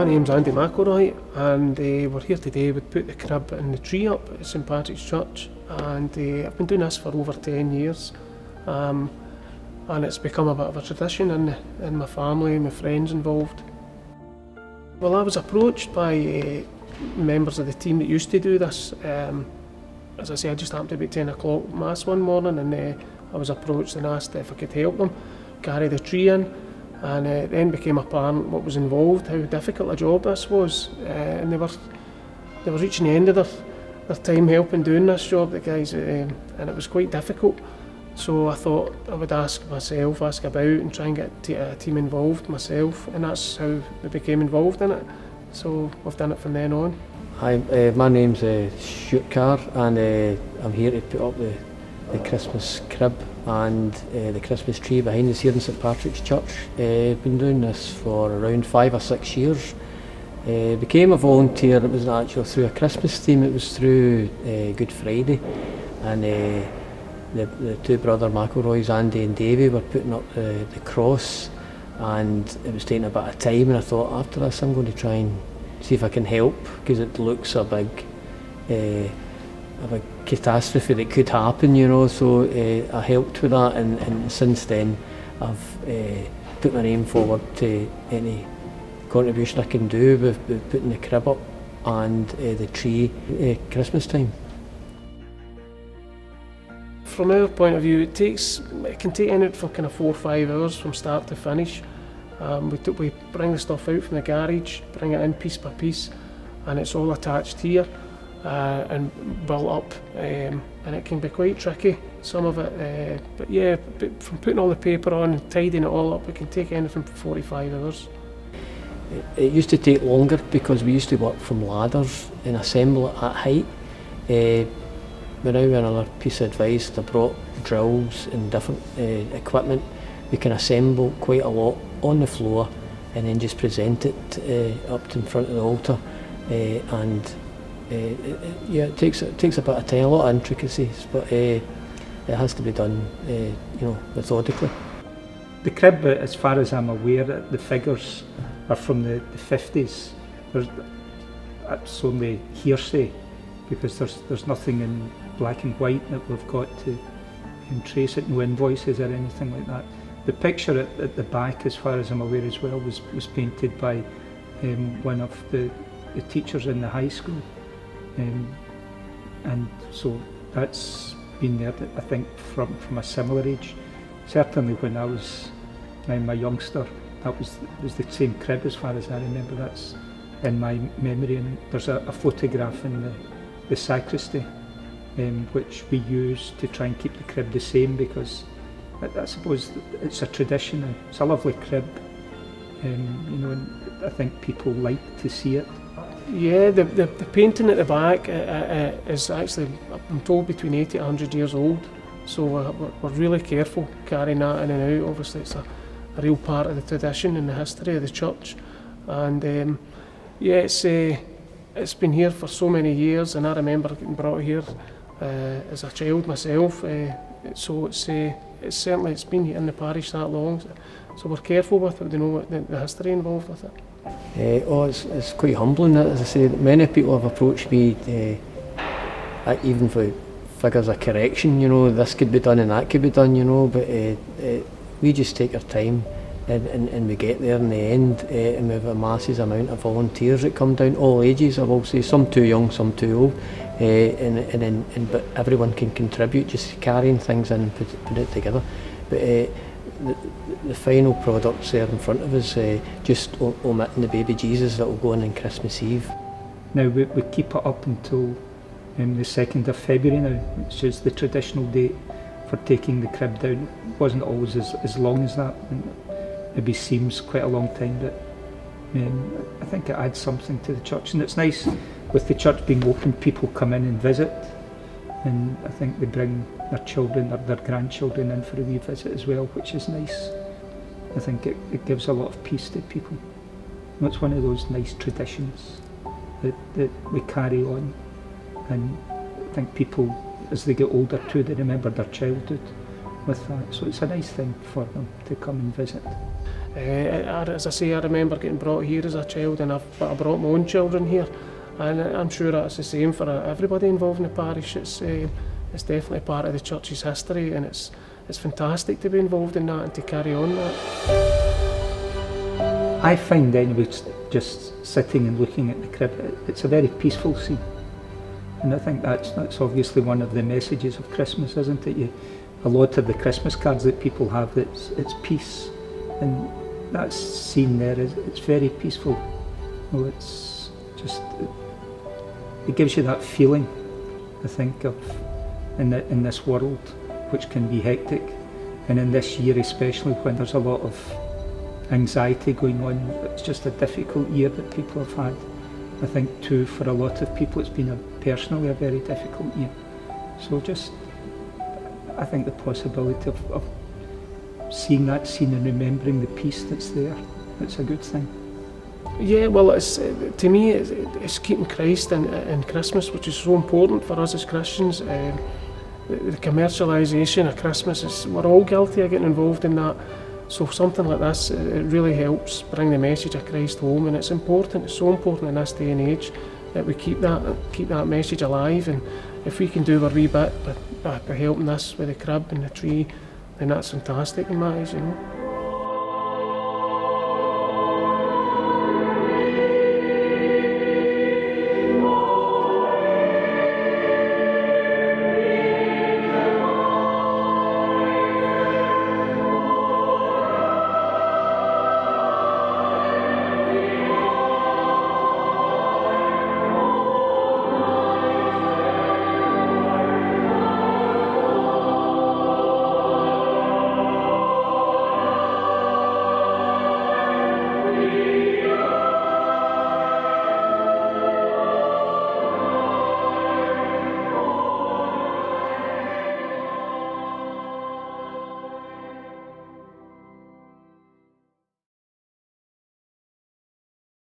My name's Andy McElroy, and we're here today. We put the crib and the tree up at St Patrick's Church, and I've been doing this for over 10 years, and it's become a bit of a tradition in my family and my friends involved. Well, I was approached by members of the team that used to do this. As I say, I just happened to be at 10 o'clock Mass one morning, and I was approached and asked if I could help them carry the tree in. And it then became apparent what was involved, how difficult a job this was, and they were reaching the end of their time helping doing this job, the guys, and it was quite difficult. So I thought I would ask about and try and get a team involved myself, and that's how we became involved in it. So we've done it from then on. Hi, my name's Stuart Carr, and I'm here to put up the Christmas crib and the Christmas tree behind us here in St Patrick's Church. Been doing this for around 5 or 6 years. Became a volunteer. It wasn't actually through a Christmas theme, it was through Good Friday, and the two brother McElroys, Andy and Davy, were putting up the cross, and it was taking a bit of time, and I thought after this I'm going to try and see if I can help, because it looks a big catastrophe that could happen, you know. So I helped with that, and since then I've put my name forward to any contribution I can do with putting the crib up and the tree Christmas time. From our point of view, it can take anything from kind of 4 or 5 hours from start to finish. We bring the stuff out from the garage, bring it in piece by piece, and it's all attached here and built up, and it can be quite tricky, some of it, but yeah, from putting all the paper on and tidying it all up, it can take anything from 45 hours. It used to take longer because we used to work from ladders and assemble it at height. But now, another piece of advice, they brought drills and different equipment. We can assemble quite a lot on the floor and then just present it up in front of the altar, and yeah, it takes a bit of time, a lot of intricacies, but it has to be done, you know, methodically. The crib, as far as I'm aware, the figures are from the 50s. That's only hearsay, because there's nothing in black and white that we've got to trace it, no invoices or anything like that. The picture at the back, as far as I'm aware as well, was painted by one of the teachers in the high school, and so that's been there, I think, from a similar age. Certainly when I was my youngster, that was the same crib, as far as I remember. That's in my memory, and there's a photograph in the sacristy, which we use to try and keep the crib the same, because I suppose it's a tradition, and it's a lovely crib, you know, and I think people like to see it. Yeah, the painting at the back is actually, I'm told, between 80 and 100 years old, so we're really careful carrying that in and out. Obviously it's a real part of the tradition and the history of the church, and yeah, it's been here for so many years, and I remember getting brought here as a child myself, so it's been in the parish that long, so we're careful with it. We know the history involved with it. It's quite humbling, as I say. Many people have approached me, even for figures of correction, you know, this could be done and that could be done, you know, but we just take our time, and we get there in the end, and we have a massive amount of volunteers that come down, all ages, I will say, some too young, some too old, but everyone can contribute, just carrying things in and put it together. But the final product's there in front of us, just omitting the baby Jesus that will go in on Christmas Eve. Now we keep it up until the 2nd of February now, which is the traditional date for taking the crib down. It wasn't always as long as that, and maybe seems quite a long time, but I think it adds something to the church, and it's nice with the church being open, people come in and visit, and I think they bring their children or their grandchildren in for a wee visit as well, which is nice. I think it gives a lot of peace to people. And it's one of those nice traditions that we carry on, and I think people, as they get older too, they remember their childhood, with that. So it's a nice thing for them to come and visit. As I say, I remember getting brought here as a child, and I brought my own children here, and I'm sure that's the same for everybody involved in the parish. It's definitely part of the church's history, and it's fantastic to be involved in that and to carry on that. I find anyway, just sitting and looking at the crib, it's a very peaceful scene. And I think that's obviously one of the messages of Christmas, isn't it? A lot of the Christmas cards that people have, it's peace. And that scene there, it's very peaceful. Well, it's just, it gives you that feeling, I think, of in this world, which can be hectic. And in this year especially, when there's a lot of anxiety going on, it's just a difficult year that people have had. I think too, for a lot of people, it's been personally a very difficult year. So I think the possibility of seeing that scene and remembering the peace that's there, it's a good thing. Yeah, well, to me, it's keeping Christ in Christmas, which is so important for us as Christians. The commercialisation of Christmas, we're all guilty of getting involved in that. So something like this, it really helps bring the message of Christ home, and it's important. It's so important in this day and age that we keep that message alive. And if we can do our wee bit by helping this with the crib and the tree, then that's fantastic in my eyes, you know.